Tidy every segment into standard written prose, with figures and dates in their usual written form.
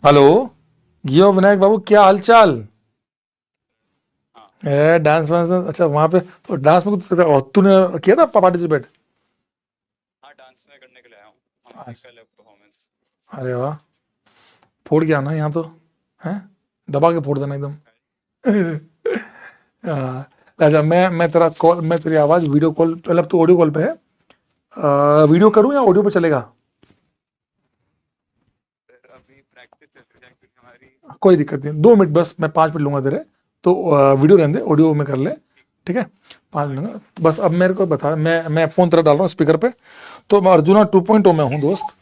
Hello. यो विनायक बाबू, क्या हाल चाल? हाँ। डांस वांस, अच्छा वहां पे तो डांस में तूने किया था पार्टिसिपेट? हाँ, डांस में करने के लिए आया हूँ। हमारी अच्छा। कल है परफॉर्मेंस। अरे वाह, फोड़ गया ना यहाँ तो, हैं? दबा के फोड़ देना एकदम। हाँ, अच्छा मैं तेरा कॉल, मैं तेरी आवाज़ वीडियो कॉल, मतलब तू ऑडियो कॉल पे है, वीडियो करूँ या ऑडियो पे चलेगा? फिर अभी प्रैक्टिस चल रही है क्योंकि हमारी। कोई दिक्कत नहीं, 2 मिनट बस, मैं 5 मिनट लूंगा तेरे। तो वीडियो रहने दे, ऑडियो में कर ले। ठीक है, 5 मिनट लूंगा बस। अब मेरे को बता, मैं फ़ोन तेरा डाल रहा हूँ स्पीकर पे। तो मैं अर्जुना 2.0 में हूँ दोस्त।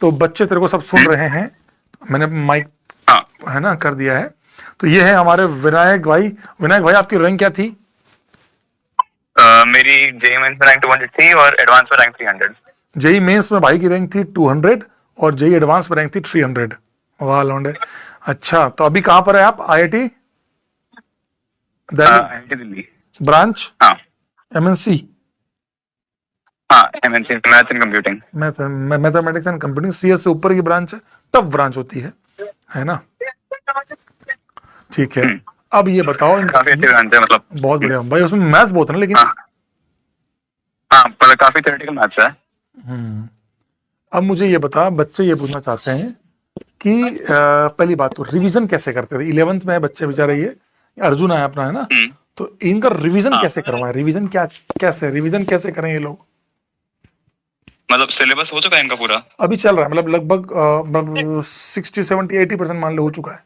तो बच्चे तेरे को सब सुन रहे हैं, मैंने माइक हाँ। है ना कर दिया है। तो ये है हमारे विनायक भाई। विनायक भाई, आपकी रैंक क्या थी? मेरी जेई मेंस में रैंक 200 थी और एडवांस में रैंक 300। जेई मेंस में भाई की रैंक थी 200, और जेई एडवांस में रैंक थी 300। वाह लौंडे। अच्छा, तो अभी कहाँ पर है आप? IIT Delhi, IIT Delhi. Branch हाँ। एमएनसी, हाँ, MNC maths and computing. Mathematics and computing, CS से ऊपर की ब्रांच है, टफ ब्रांच होती है ना? ठीक है। अब ये बताओ काफी अच्छी ब्रांच है मतलब। बहुत बढ़िया भाई, उसमें मैथ्स बहुत है ना लेकिन। हाँ। हाँ, पर काफी थ्योरेटिकल मैथ्स है। हम्म। अब मुझे ये बता, बच्चे ये पूछना चाहते हैं कि पहली बात तो रिवीजन कैसे करते थे? 11th में है बच्चे बेचारे, ये अर्जुन है अपना, है ना? हम्म। तो इनका रिवीजन हाँ, कैसे करवाएं? रिवीजन क्या, कैसे रिवीजन कैसे करें ये लोग? मतलब सिलेबस हो चुका है इनका पूरा। अभी चल रहा है, मतलब लगभग 60 70 80% मान लो हो चुका है।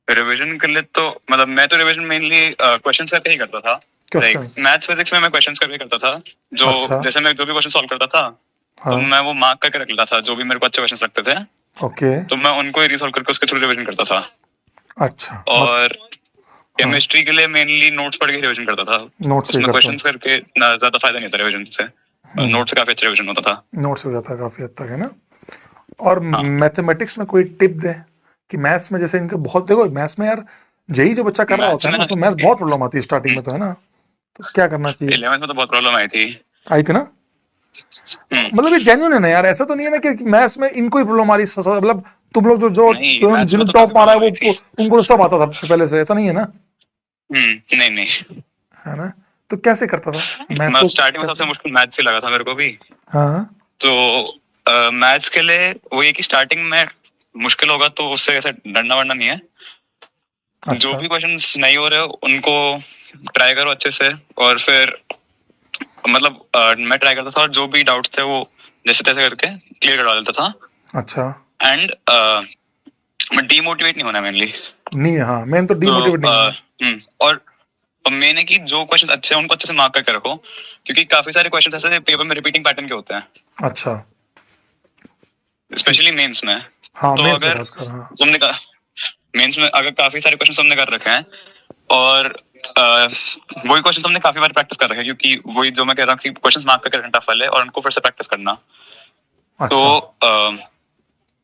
रिवीजन के लिए तो मतलब मैं तो रिवीजन मेनली क्वेश्चन करके ही करता था। Like questions. मैथ्स फिजिक्स में मैं क्वेश्चन करके करता था। जो अच्छा। जैसे मैं जो भी क्वेश्चन सॉल्व करता था तो हाँ। मैं वो मार्क करके रख लेता था, जो भी मेरे को अच्छे क्वेश्चन लगते थे। ओके। तो मैं उनको ही रिसॉल्व करके उसके थ्रू रिवीजन करता था। अच्छा मत। और हाँ, केमिस्ट्री के लिए मेनली नोट्स पढ़ के रिवीजन करता था। नोट से ही उसमें करता क्वेश्चंस हूँ। करके ना ज्यादा फायदा नहीं होता रिवीजन से। हम्म। नोट्स से काफी अच्छा रिवीजन होता था। नोट से हो जाता है काफी हद तक, है ना? और हाँ। मैथमेटिक्स में कोई टिप दे कि मैथ्स में जैसे इनके बहुत, देखो मैथ्स में यार, जेई जो बच्चा कर रहा मैथ्स होता है में ना, ना उसमें मैथ्स बहुत प्रॉब्लम आती है स्टार्टिंग में, तो है ना? तो क्या करना चाहिए? 11th में तो बहुत प्रॉब्लम आई थी। आई थी ना? हम्म। मतलब ये जेन्युइन है ना यार? ऐसा तो नहीं है ना कि मैथ्स में इनको ही प्रॉब्लम आ रही है, मतलब तुम लोग जो जो नहीं, मैथ्स में जिन्हें तो काफी टॉप मारा है प्रॉब्लम आई थी। वो उनको तो सब आता था पहले से, ऐसा नहीं है ना? नहीं नहीं। है ना? तो कैसे करता था मैथ मैं को, स्टार्टिंग में सबसे कैसे? मुश्किल मैथ्स ही लगा था मेरे को भी। हाँ। तो मैथ्स के लिए वो ये कि स्टार्टिंग में मुश्किल होगा तो उससे ऐसा डरना वरना नहीं है। जो अच्छा। भी क्वेश्चंस नहीं हो रहे उनको ट्राई करो अच्छे से। और फिर मतलब मैं ट्राई करता था और जो भी डाउट्स थे वो जैसे तैसे करके क्लियर करवा देता था। अच्छा। एंड मैं डीमोटिवेट नहीं होना मेनली। नहीं, हाँ मेन तो तो डीमोटिवेट नहीं होना। और मेन है कि जो क्वेश्चन अच्छे हैं उनको अच्छे से मार्क करके रखो, क्योंकि काफी सारे क्वेश्चन ऐसे पेपर में रिपीटिंग पैटर्न के होते हैं, अच्छा। ठीक। स्पेशली मेंस में। हाँ तो मेंस में अगर खासकर, हाँ। तुमने मेंस में अगर काफी सारे क्वेश्चन तुमने कर रखे हैं और वही क्वेश्चन तुमने काफी बार प्रैक्टिस कर रखे हैं, क्योंकि वही जो मैं कह रहा हूँ कि क्वेश्चन मार्क करके रखना टफ है और उनको फिर से प्रैक्टिस करना। तो अच्छा।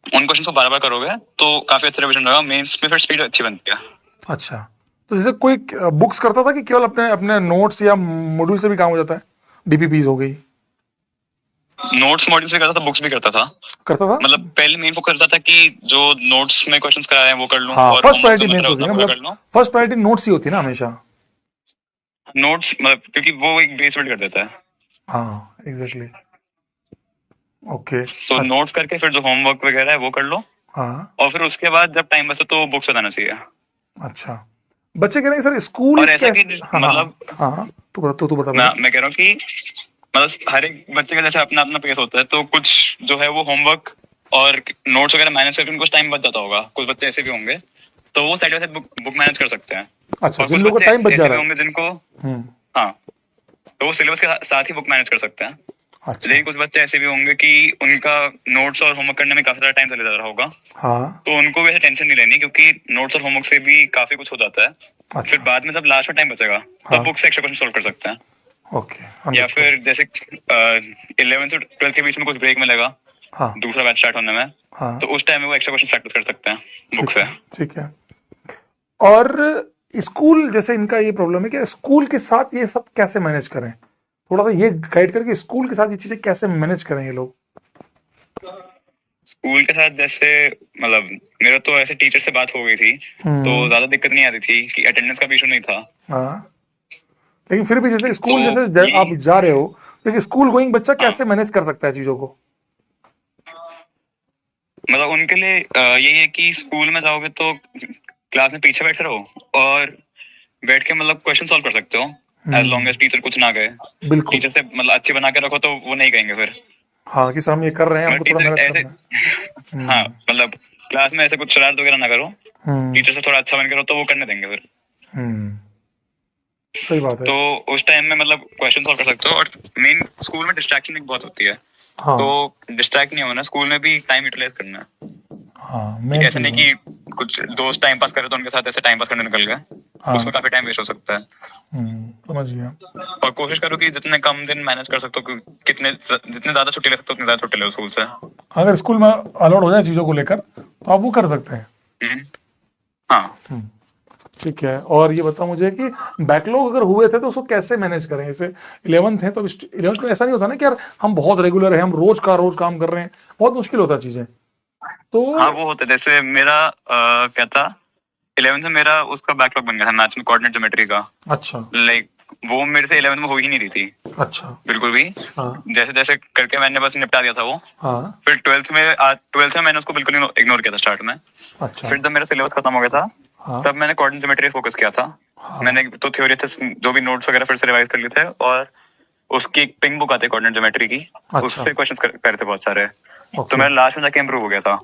उन क्वेश्चन को बार बार करोगे तो काफी अच्छा रिविजन होगा, मेंस में फिर स्पीड अच्छी बनती है। अच्छा, तो जैसे कोई बुक्स करता था कि केवल अपने अपने नोट्स या मॉड्यूल से भी काम हो जाता है? डीपीपीज हो गई। नोट्स मॉड्यूल से करता था, बुक्स भी करता था। करता था। मतलब पहले मेन फोकस करता था कि जो नोट्स में क्वेश्चंस कराए हैं वो कर लूं हाँ, और फर्स्ट होमवर्क जो प्रायोरिटी मिल मेंस रहा है होती उतना है ना, पूरा मतलब कर लूं। फर्स्ट प्रायोरिटी नोट्स ही होती है ना हमेशा। नोट्स मतलब क्योंकि वो एक बेस बिल्ड कर देता है। हाँ एग्जैक्टली। ओके। तो अच्छा। नोट्स करके फिर जो होमवर्क वगैरह है वो कर लो। हाँ। और फिर उसके बाद जब टाइम बचे तो बुक्स बताना चाहिए। अच्छा, बच्चे कह रहे हैं सर स्कूल और ऐसा कि कैसे, हाँ हाँ हाँ। मतलब हाँ हाँ, तू बता पहले। मैं कह रहा हूँ कि मतलब हर एक बच्चे का जैसे अपना अपना पेस होता है, तो कुछ जो है वो होमवर्क और नोट्स वगैरह मैनेज करके उनको कुछ टाइम बच जाता होगा। कुछ बच्चे ऐसे भी होंगे तो वो side by side book manage कर सकते हैं। अच्छा, और जिन कुछ लोगों का बच्चे टाइम बच जा ऐसे भी रहा होंगे जिनको, है। हाँ, तो वो सिलेबस के साथ ही बुक मैनेज कर सकते हैं। अच्छा। लेकिन कुछ बच्चे ऐसे भी होंगे कि उनका नोट्स और होमवर्क करने में काफी सारा टाइम चले जा रहा होगा। हाँ। तो उनको भी ऐसे टेंशन नहीं लेनी, क्योंकि नोट्स और होमवर्क से भी काफी कुछ हो जाता है। फिर अच्छा। बाद में जब लास्ट में टाइम बचेगा तो हाँ। बुक से एक्स्ट्रा क्वेश्चन सॉल्व कर सकते हैं। ओके, या अंडरस्टूड। फिर जैसे 11th और 12th के बीच में कुछ ब्रेक मिलेगा हाँ। दूसरा बैच स्टार्ट होने में, तो हाँ। उस टाइम में वो एक्स्ट्रा क्वेश्चन प्रैक्टिस कर सकते हैं बुक ठीक से। है। ठीक है। और स्कूल जैसे इनका ये प्रॉब्लम है कि स्कूल के साथ ये सब कैसे मैनेज करें? थोड़ा सा ये गाइड करके, स्कूल के साथ ये चीजें कैसे मैनेज करें ये लोग? स्कूल के साथ जैसे मतलब मेरा तो ऐसे टीचर से बात हो गई थी, तो ज्यादा दिक्कत नहीं आ रही थी कि अटेंडेंस का भी इशू नहीं था। हाँ, लेकिन फिर भी जैसे तो स्कूल जैसे आप यही जा रहे हो, लेकिन स्कूल गोइंग बच्चा हाँ, कैसे मैनेज कर सकता है चीजों को? मतलब उनके लिए यही है कि स्कूल में जाओगे तो क्लास में पीछे बैठे रहो और बैठ के मतलब क्वेश्चन सॉल्व कर सकते हो, एज लॉन्ग एज टीचर कुछ ना कहे। बिल्कुल। टीचर से मतलब अच्छे बना के रखो तो वो नहीं कहेंगे फिर। हाँ, कि सर हम ये कर रहे हैं, मतलब हमको थोड़ा टीचर मेहनत ऐसे करना है। हाँ, मतलब क्लास में ऐसे कुछ शरारत वगैरह ना करो, हम्म। टीचर से थोड़ा अच्छा बन के रहो तो वो करने देंगे फिर। हम्म। सही बात है। तो उस टाइम में मतलब क्वेश्चन सॉल्व कर सकते हो। और मेन स्कूल में डिस्ट्रैक्शन एक बहुत होती है, तो हाँ। डिस्ट्रैक्ट नहीं होना, स्कूल में भी टाइम यूटिलाइज करना है। हाँ, कि मेन ऐसा चीज नहीं है। कि कुछ दोस्त टाइम पास करे तो उनके साथ ऐसे टाइम पास करने निकल गए, हाँ। उसमें काफी टाइम वेस्ट हो सकता है। समझ गया। और कोशिश करो कि जितने कम दिन मैनेज कर सकते हो, कितने जितने ज्यादा छुट्टी ले सकते हो उतनी ज्यादा छुट्टी लो स्कूल से। अगर स्कूल में अलाउड हो जाए चीजों को लेकर तो आप वो कर सकते हैं। हम्म, हाँ। हम्म, ठीक है। और ये बताओ मुझे कि बैकलॉग अगर हुए थे तो उसको कैसे मैनेज करें? जैसे 11th है तो 11th में ऐसा नहीं होता ना कि यार हम बहुत रेगुलर है, हम रोज का रोज काम कर रहे हैं, बहुत मुश्किल होता है चीजें तो। हाँ वो होता है, जैसे मेरा क्या था, 11th में मेरा उसका बैकलॉग बन गया था मैथ्स में कोऑर्डिनेट ज्योमेट्री का। अच्छा। लाइक वो मेरे से 11th में हो ही नहीं रही थी अच्छा। बिल्कुल भी। हाँ। जैसे जैसे करके मैंने बस निपटा दिया था वो। हाँ। फिर 12th में मैंने उसको बिल्कुल इग्नोर किया था स्टार्ट में। अच्छा। फिर जब मेरा सिलेबस खत्म हो गया था, हाँ। तब मैंने कोऑर्डिनेट ज्योमेट्री फोकस किया था। हाँ। मैंने तो थ्योरी थे जो भी नोट्स वगैरह फिर से रिवाइज कर लिए थे, और उसकी एक पिंक बुक आती है कोऑर्डिनेट ज्योमेट्री की, अच्छा। उससे क्वेश्चंस करे थे बहुत सारे। तो ओके। मेरा लास्ट में जाके इम्प्रूव हो गया था।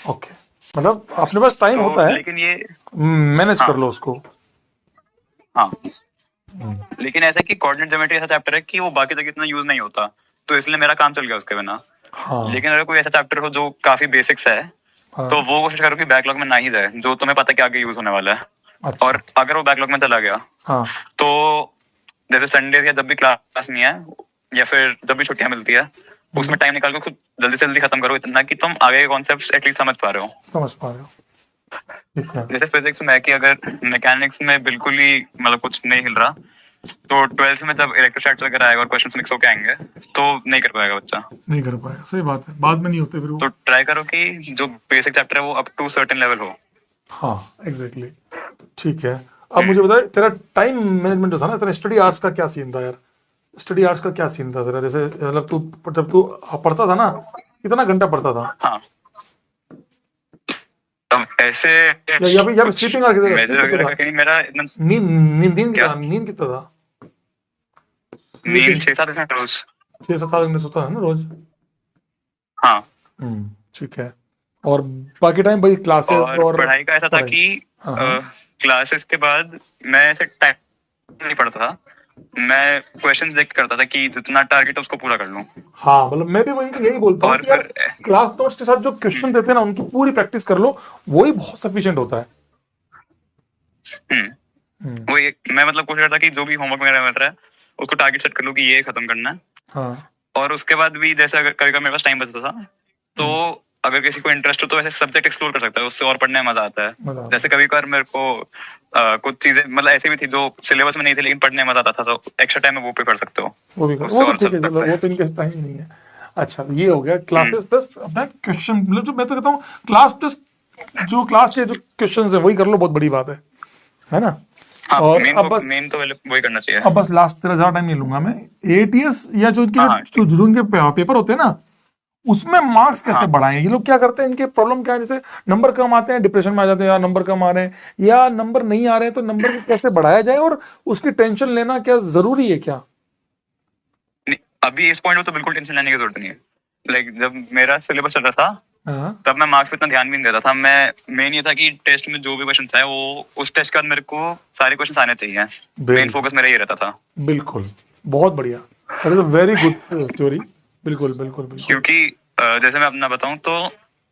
ओके, मतलब अपने पास टाइम तो होता है, लेकिन ये मैनेज कर हाँ लो उसको। हाँ, हम्म। लेकिन ऐसा है कि कोऑर्डिनेट ज्योमेट्री ऐसा चैप्टर है कि वो बाकी जगह इतना यूज नहीं होता, तो इसलिए मेरा काम चल गया उसके बिना। हाँ। लेकिन अगर कोई ऐसा चैप्टर हो जो काफी बेसिक्स है, तो हाँ। वो कोशिश करो कि बैकलॉग में ना ही जाए, जो तुम्हें पता है कि आगे यूज होने वाला है। अच्छा। और अगर वो बैकलॉग में चला गया, हाँ। तो जैसे संडे या जब भी क्लास नहीं है, या फिर जब भी छुट्टियां मिलती है, हम्म, उसमें टाइम निकाल के खुद जल्दी से जल्दी खत्म करो, इतना कि तुम आगे के कॉन्सेप्ट एटलीस्ट समझ पा रहे हो। समझ पा रहे हो। ठीक है। जैसे फिजिक्स में कि अगर मैकेनिक्स में बिल्कुल ही मतलब कुछ नहीं हिल रहा, तो 12th में जब इलेक्ट्रोस्टैटिक्स वगैरह आएगा और क्वेश्चंस मिक्स होके आएंगे, तो नहीं कर पाएगा बच्चा। नहीं कर पाएगा, सही बात है, बाद में नहीं होते फिर वो। तो ट्राई करो कि जो बेसिक चैप्टर है वो अप टू सर्टेन लेवल हो। हाँ, एग्जैक्टली। ठीक है। अब मुझे बता, तेरा टाइम मैनेजमेंट जो था ना, तेरा स्टडी आवर्स का क्या सीन था यार? स्टडी आवर्स का क्या सीन था तेरा? जैसे मतलब तू जब तू पढ़ता था ना, कितना घंटा पढ़ता था? हाँ, अब ऐसे या फिर कुछ स्लीपिंग आवर कितना, मेजर स्लीप कितना वगैरह था? का नहीं, मेरा इतना नींद नींद नींद क्या, कितना, नींद कितना था? नींद स्लीपिंग। 6-7 घंटे रोज। 6-7 घंटे सोता है ना रोज? हाँ, ठीक है। और बाकी टाइम भाई क्लासेस और और पढ़ाई का ऐसा था पढ़ाई? कि हाँ। हाँ। क्लासेस के बाद मैं ऐसे टाइम नहीं पढ़ता था, मैं क्वेश्चंस देख के करता था कि जितना टारगेट है उसको पूरा कर लूं। हाँ, मतलब मैं भी वही यही बोलता हूँ और कि यार फिर क्लास नोट्स के साथ जो क्वेश्चन देते हैं ना, उनकी पूरी प्रैक्टिस कर लो, वही बहुत सफिशिएंट होता है। हम्म, हम्म। वो मैं मतलब कोशिश करता कि जो भी होमवर्क वगैरह मिल रहा है उसको टारगेट सेट कर लूं कि ये खत्म करना है। हाँ। और उसके बाद भी जैसे अगर कभी कभी मेरे पास टाइम बचता था, तो हम्म, अगर किसी को इंटरेस्ट हो तो ऐसे सब्जेक्ट एक्सप्लोर कर सकता है, उससे और पढ़ने में मजा आता है। मजा आता जैसे है। कभी कभार मेरे को कुछ चीजें मतलब ऐसी भी थी जो सिलेबस में नहीं थी लेकिन पढ़ने में मजा आता था, तो एक्स्ट्रा टाइम में वो पे कर सकते हो, वो भी कर, उससे वो तो और ठीक चल है, चलो सकता वो है। तो इनके टाइम ही नहीं है। अच्छा, ये हो गया हम्म, क्लासेस प्लस अपना क्वेश्चन, मतलब जो मैं तो कहता हूँ क्लास प्लस जो क्लास के जो क्वेश्चन है वही कर लो, बहुत बड़ी बात है ना? हाँ, और अब बस, मेन तो वही करना चाहिए। अब बस लास्ट, तेरा ज्यादा टाइम नहीं लूंगा मैं। एटीएस या जो इनके हाँ हाँ जो ठीक। जो इनके पेपर होते हैं ना, उसमें मार्क्स कैसे हाँ, बढ़ाएं? ये लोग क्या करते हैं, इनके प्रॉब्लम क्या है? जैसे नंबर कम आते हैं, डिप्रेशन में आ जाते हैं, या नंबर कम आ रहे हैं या नंबर नहीं आ रहे हैं, तो नंबर को कैसे बढ़ाया जाए? और उसकी टेंशन लेना क्या जरूरी है क्या? नहीं, अभी इस पॉइंट में तो बिल्कुल टेंशन लेने की जरूरत नहीं है। लाइक जब मेरा सिलेबस चल रहा था, हाँ। तब मैं मार्क्स पे इतना ध्यान भी नहीं देता था। मैं मेन ये था कि टेस्ट में जो भी क्वेश्चन आए वो उस टेस्ट के बाद मेरे को सारे क्वेश्चन आने चाहिए। मेन बिल्कुल। फोकस मेरा ये रहता था। बिल्कुल। बहुत बढ़िया। That is a very good theory. बिल्कुल बिल्कुल बिल्कुल। क्योंकि जैसे मैं अपना बताऊं तो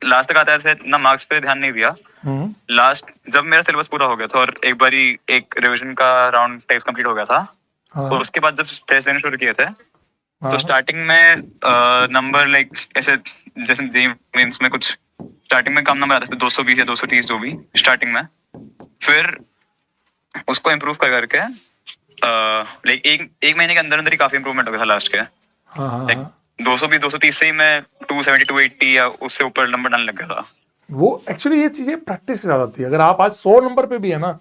लास्ट तक आता है इतना मार्क्स पे ध्यान नहीं दिया। हम्म। लास्ट जब मेरा सिलेबस पूरा हो गया था और एक बारी एक रिवीजन का राउंड टेस्ट कंप्लीट हो गया था, तो हाँ। उसके बाद जब टेस्ट देने शुरू किए थे, तो हाँ। स्टार्टिंग में नंबर लाइक ऐसे जैसे जेई मेंस में कुछ स्टार्टिंग में कम नंबर आते थे, 220 या 230 जो भी स्टार्टिंग में। फिर उसको इम्प्रूव कर करके लाइक एक महीने के अंदर अंदर ही काफी इंप्रूवमेंट हो गया था लास्ट के। हाँ। हाँ। लाइक हाँ। 220 230 से ही मैं 270 280 या उससे ऊपर नंबर डालने लग गया था। वो एक्चुअली ये चीजें प्रैक्टिस से ज्यादा आती है। अगर आप आज 100 नंबर पे भी है ना,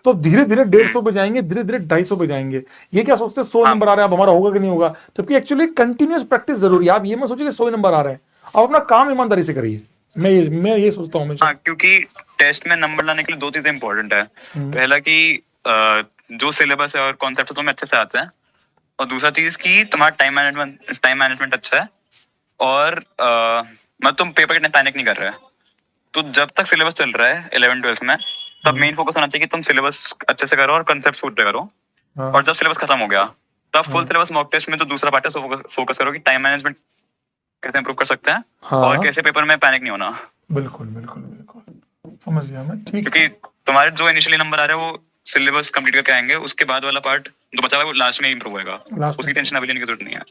तो धीरे धीरे 150 पे जाएंगे, धीरे धीरे 250 पे जाएंगे। ये क्या सोचते हैं 100 हाँ नंबर आ रहा है अब हमारा होगा कि नहीं होगा, जबकि एक्चुअली कंटिन्यूस प्रैक्टिस जरूरी है। आप ये मत सोचिए कि 100 नंबर आ रहे हैं, आप अपना काम ईमानदारी से करिए। मैं ये सोचता हूँ हमेशा। हाँ, क्योंकि टेस्ट में नंबर लाने के लिए दो चीजें इंपॉर्टेंट है। पहला कि जो सिलेबस है और कॉन्सेप्ट है तुम्हें अच्छे से आते हैं, और दूसरा चीज कि तुम्हारा टाइम मैनेजमेंट अच्छा है, और मतलब तुम पेपर कितने पैनिक नहीं कर रहे हैं। तो जब तक सिलेबस चल रहा है 11th-12th में, तब मेन फोकस होना चाहिए कि तुम सिलेबस अच्छे से करो और कंसेप्ट पूरे करो। हाँ और जब सिलेबस खत्म हो गया, तब फुल सिलेबस मॉक टेस्ट में तो दूसरा पार्ट है, फोकस करो कि टाइम मैनेजमेंट कैसे इंप्रूव कर सकते हैं, हाँ, और कैसे पेपर में पैनिक नहीं होना। बिल्कुल बिल्कुल बिल्कुल, समझ गया मैं, ठीक। क्योंकि तुम्हारे जो इनिशियली नंबर आ रहे हैं वो सिलेबस कंप्लीट करके आएंगे, उसके बाद वाला पार्ट जो बचा हुआ है वो लास्ट में इंप्रूव होएगा। लास्ट उसकी टेंशन अभी लेने की जरूरत नहीं है।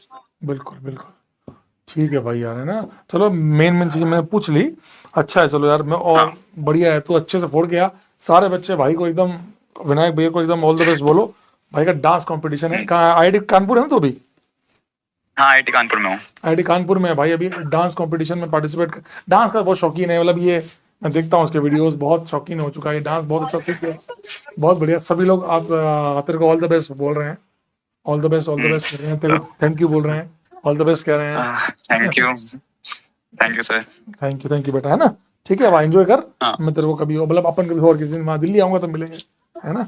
बिल्कुल बिल्कुल, ठीक है भाई यार, है ना। चलो मेन मेन चीज मैंने पूछ ली। अच्छा है, चलो यार, मैं और हाँ बढ़िया है, तू अच्छे से फोड़ गया। सारे बच्चे भाई को एकदम, विनायक भैया को एकदम ऑल द बेस्ट बोलो। भाई का डांस कंपटीशन है, कहाँ आईआईटी कानपुर है ना तो अभी? हाँ, आईआईटी कानपुर में हूँ। आईआईटी कानपुर में है भाई, अभी डांस कंपटीशन में पार्टिसिपेट कर। डांस का बहुत शौकीन है, मतलब ये मैं देखता हूँ उसके वीडियोस, बहुत शौकीन हो चुका है, डांस बहुत अच्छा सीख गया। बहुत बढ़िया, सभी लोग आप तेरे को ऑल द बेस्ट बोल रहे हैं, all the best, all the best कर रहे हैं, तेरे को थैंक यू बोल रहे हैं, ऑल द बेस्ट कह रहे हैं। Thank you sir. Thank you बेटा, है ना। ठीक है भाई, एंजॉय कर। हाँ मैं तेरे को कभी मतलब अपन कभी और किसी दिन वहाँ दिल्ली आऊंगा तो मिलेंगे, है ना।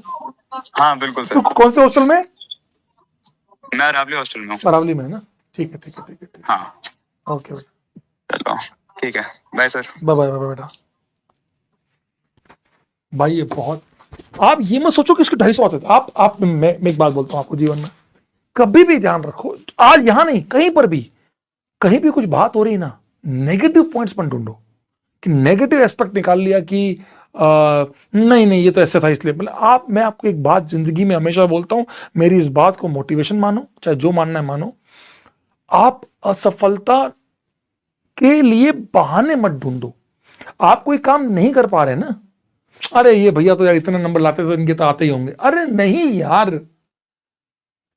हाँ बिल्कुल तो सर। कौन से हॉस्टल में? मैं अरावली हॉस्टल में हूँ। अरावली में है ना। ठीक है ठीक है ठीक है ठीक हाँ है, ओके बेटा, चलो ठीक है, bye sir. Bye bye bye बेटा। भाई ये बहुत, आप ये मत सोचो कि इसके 250 आते थे। आप मैं एक बात बोलता हूँ आपको, जीवन में कभी भी ध्यान रखो, आज यहाँ नहीं कहीं पर भी, कहीं भी कुछ बात हो रही ना, नेगेटिव पॉइंट्स पर ढूंढो कि नेगेटिव एस्पेक्ट निकाल लिया कि नहीं नहीं ये तो ऐसे था इसलिए, मतलब मैं आपको एक बात जिंदगी में हमेशा बोलता हूं, मेरी इस बात को मोटिवेशन मानो, चाहे जो मानना है मानो। आप असफलता के लिए बहाने मत ढूंढो। आप कोई काम नहीं कर पा रहे ना, अरे ये भैया तो यार इतने नंबर लाते तो इनके तो आते ही होंगे, अरे नहीं यार,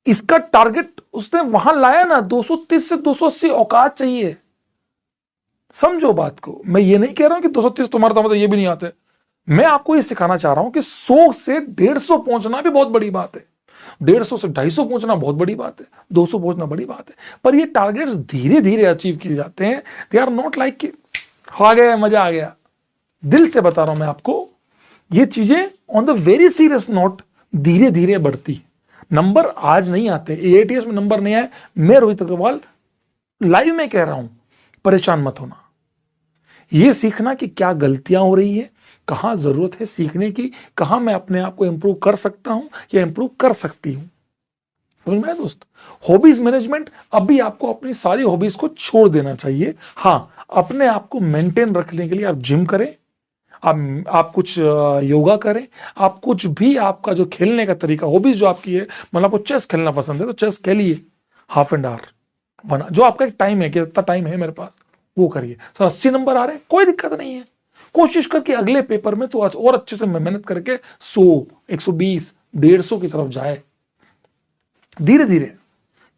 इसका टारगेट उसने वहां लाया ना, 230 से 280 औकात चाहिए। समझो बात को, मैं ये नहीं कह रहा हूं कि 230 तुम्हारा था मतलब ये भी नहीं आते। मैं आपको ये सिखाना चाह रहा हूं कि 100 से 150 पहुंचना भी बहुत बड़ी बात है, 150 से 250 पहुंचना बहुत बड़ी बात है, 200 पहुंचना बड़ी बात है। पर ये टारगेट्स धीरे धीरे अचीव किए जाते हैं। दे आर नॉट लाइक कि आ गया मजा आ गया। दिल से बता रहा हूं मैं आपको, ये चीजें on the very serious note धीरे धीरे बढ़ती। नंबर आज नहीं आते, एआईटीएस में नंबर नहीं आए, मैं रोहित अग्रवाल लाइव में कह रहा हूं, परेशान मत होना। ये सीखना कि क्या गलतियां हो रही है, कहां जरूरत है सीखने की, कहां मैं अपने आप को इंप्रूव कर सकता हूं या इंप्रूव कर सकती हूं। समझ में आया दोस्त? हॉबीज मैनेजमेंट, अभी आपको अपनी सारी हॉबीज को छोड़ देना चाहिए। हाँ, अपने आप को मेंटेन रखने के लिए आप जिम करें, आप कुछ योगा करें, आप कुछ भी, आपका जो खेलने का तरीका, हॉबीज जो आपकी है, मतलब आपको चेस खेलना पसंद है तो चेस खेलिए हाफ एन आवर बना, जो आपका एक टाइम है कि इतना टाइम है मेरे पास, वो करिए। सर 80 नंबर आ रहे हैं, कोई दिक्कत नहीं है, कोशिश करके अगले पेपर में तो और अच्छे से मेहनत करके 100, 120, 150 की तरफ जाए। धीरे धीरे,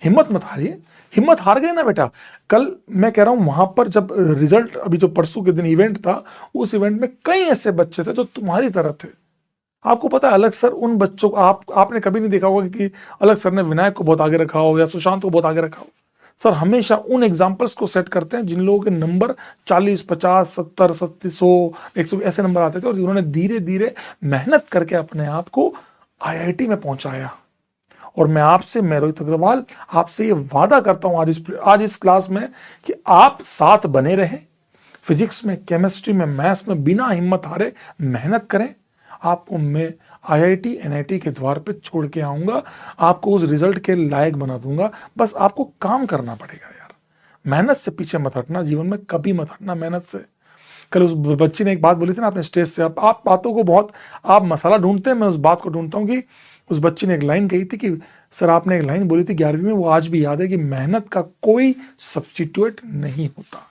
हिम्मत मत हारिए। हिम्मत हार गए ना बेटा, कल मैं कह रहा हूं वहां पर जब रिजल्ट, अभी जो परसों के दिन इवेंट था, उस इवेंट में कई ऐसे बच्चे थे जो तुम्हारी तरह थे। आपको पता है अलग सर उन बच्चों को, आपने कभी नहीं देखा होगा कि अलग सर ने विनायक को बहुत आगे रखा हो या सुशांत को बहुत आगे रखा हो। सर हमेशा उन एग्जाम्पल्स को सेट करते हैं जिन लोगों के नंबर 40, 50, 70, 100, 100 ऐसे नंबर आते थे, और जिन्होंने धीरे धीरे मेहनत करके अपने आप को आईआईटी में पहुंचाया। और मैं रोहित अग्रवाल आपसे ये वादा करता हूं आज इस क्लास में कि आप साथ बने रहें, फिजिक्स में, केमिस्ट्री में, मैथ्स में बिना हिम्मत हारे मेहनत करें। आपको मैं आईआईटी एनआईटी के द्वार पे छोड़ के आऊंगा, आपको उस रिजल्ट के लायक बना दूंगा। बस आपको काम करना पड़ेगा यार, मेहनत से पीछे मत हटना, जीवन में कभी मत हटना मेहनत से। कल उस बच्ची ने एक बात बोली थी ना आपने स्टेज से, आप बातों को बहुत, आप मसाला ढूंढते हैं, मैं उस बात को ढूंढता हूं कि उस बच्ची ने एक लाइन कही थी कि सर आपने एक लाइन बोली थी 11वीं में, वो आज भी याद है कि मेहनत का कोई सब्स्टिट्यूट नहीं होता,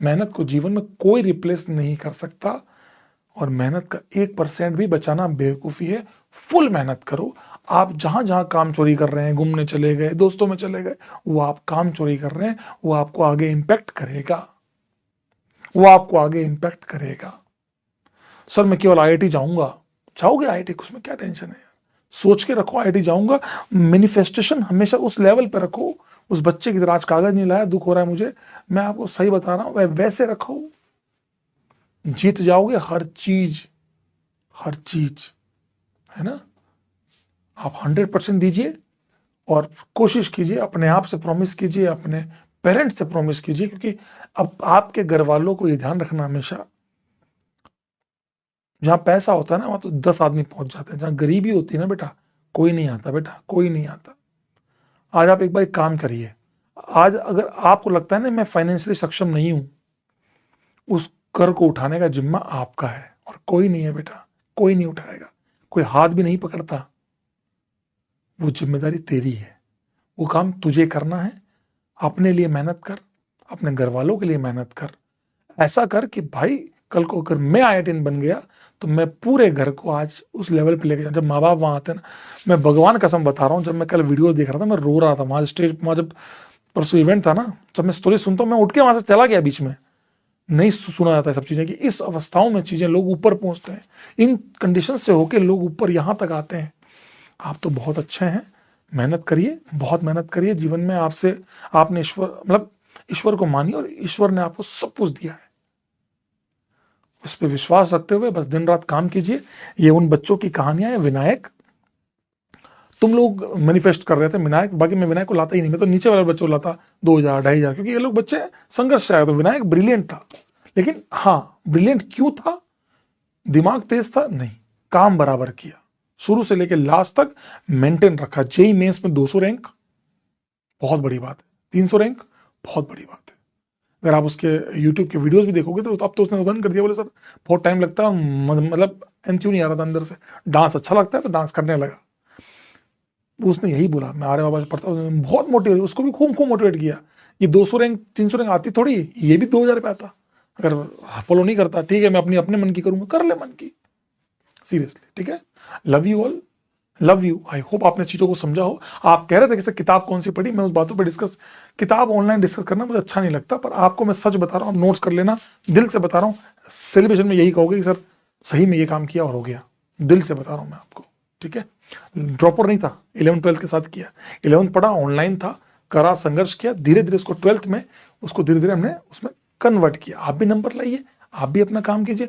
मेहनत को जीवन में कोई रिप्लेस नहीं कर सकता, और मेहनत का 1% भी बचाना बेवकूफ़ी है। फुल मेहनत करो। आप जहां जहां काम चोरी कर रहे हैं, घूमने चले गए, दोस्तों में चले गए, वो आप काम चोरी कर रहे हैं, वो आपको आगे इंपैक्ट करेगा। वो आपको आगे इंपैक्ट करेगा। सर मैं केवल आईआईटी जाऊंगा, जाओगे आईआईटी, उसमें क्या टेंशन है? सोच के रखो आईआईटी जाऊंगा, मैनिफेस्टेशन हमेशा उस लेवल पे रखो, उस बच्चे की तरह आज कागज नहीं लाया, दुख हो रहा है मुझे, मैं आपको सही बता रहा हूं, वैसे रखो, जीत जाओगे हर चीज, हर चीज, है ना। आप 100% दीजिए और कोशिश कीजिए, अपने आप से प्रॉमिस कीजिए, अपने पेरेंट्स से प्रॉमिस कीजिए, क्योंकि अब आपके घर वालों को ये ध्यान रखना हमेशा, जहां पैसा होता है ना वहां तो 10 आदमी पहुंच जाते हैं, जहां गरीबी होती है ना बेटा, कोई नहीं आता बेटा, कोई नहीं आता। आज आप एक बार एक काम करिए, आज अगर आपको लगता है ना मैं फाइनेंशियली सक्षम नहीं हूं, उस कर को उठाने का जिम्मा आपका है, और कोई नहीं है बेटा, कोई नहीं उठाएगा, कोई हाथ भी नहीं पकड़ता, वो जिम्मेदारी तेरी है, वो काम तुझे करना है। अपने लिए मेहनत कर, अपने घर वालों के लिए मेहनत कर, ऐसा कर कि भाई कल को अगर मैं आईआईटीएन बन गया तो मैं पूरे घर को आज उस लेवल पे लेके जाऊं। जब माँ बाप वहां आते हैं ना, मैं भगवान कसम बता रहा हूँ, जब मैं कल वीडियो देख रहा था मैं रो रहा था वहां स्टेज, वहां जब परसों इवेंट था ना, जब मैं स्टोरी सुनता हूँ मैं उठ के वहां से चला गया, बीच में नहीं सुना जाता है सब चीजें, कि इस अवस्थाओं में चीजें लोग ऊपर पहुंचते हैं, इन कंडीशन से होके लोग ऊपर यहां तक आते हैं। आप तो बहुत अच्छे हैं, मेहनत करिए, बहुत मेहनत करिए जीवन में। आपसे आपने ईश्वर को मानिए, और ईश्वर ने आपको सब कुछ दिया है, उस पर विश्वास रखते हुए बस दिन रात काम कीजिए। ये उन बच्चों की कहानियां हैं। विनायक, तुम लोग मैनिफेस्ट कर रहे थे विनायक, बाकी मैं विनायक को लाता ही नहीं, मैं तो नीचे वाले बच्चों को लाता 2000 2500, क्योंकि ये लोग बच्चे संघर्ष से आए, तो विनायक ब्रिलियंट था। लेकिन हाँ, ब्रिलियंट क्यों था? दिमाग तेज था? नहीं, काम बराबर किया, शुरू से लेकर लास्ट तक मेंटेन रखा। जेई मेंस में 200 रैंक बहुत बड़ी बात है, 300 रैंक बहुत बड़ी बात है। अगर आप उसके यूट्यूब के वीडियोस भी देखोगे तो अब तो उसने बंद कर दिया, बोले सर बहुत टाइम लगता है, मतलब एंथ्यू नहीं आ रहा था अंदर से, डांस अच्छा लगता है तो डांस करने लगा। उसने यही बोला, मैं आर्य बाबा से पढ़ता हूँ, बहुत मोटिवेट, उसको भी खूब खूब मोटिवेट किया। ये 200 रैंक 300 रैंक आती थोड़ी, ये भी 2000 पे आता। अगर फॉलो नहीं करता, ठीक है मैं अपनी अपने मन की करूंगा, कर ले मन की, सीरियसली, ठीक है। Love you all, love you. I hope आपने चीजों को समझा हो। आप कह रहे थे कि सर किताब कौन सी पढ़ी, मैं उस बातों पे डिस्कस, किताब ऑनलाइन डिस्कस करना मुझे अच्छा नहीं लगता, पर आपको मैं सच बता रहा हूँ, नोट्स कर लेना, दिल से बता रहा हूँ। सेलिब्रेशन में यही कहोगे कि सर सही में ये काम किया और हो गया, दिल से बता रहा हूँ मैं आपको, ठीक है। ड्रॉपर नहीं था, 11 12 के साथ किया, 11 पढ़ा, ऑनलाइन था, करा, संघर्ष किया, धीरे धीरे उसको 12th में उसको धीरे धीरे हमने उसमें कन्वर्ट किया। आप भी नंबर लाइए, आप भी अपना काम कीजिए।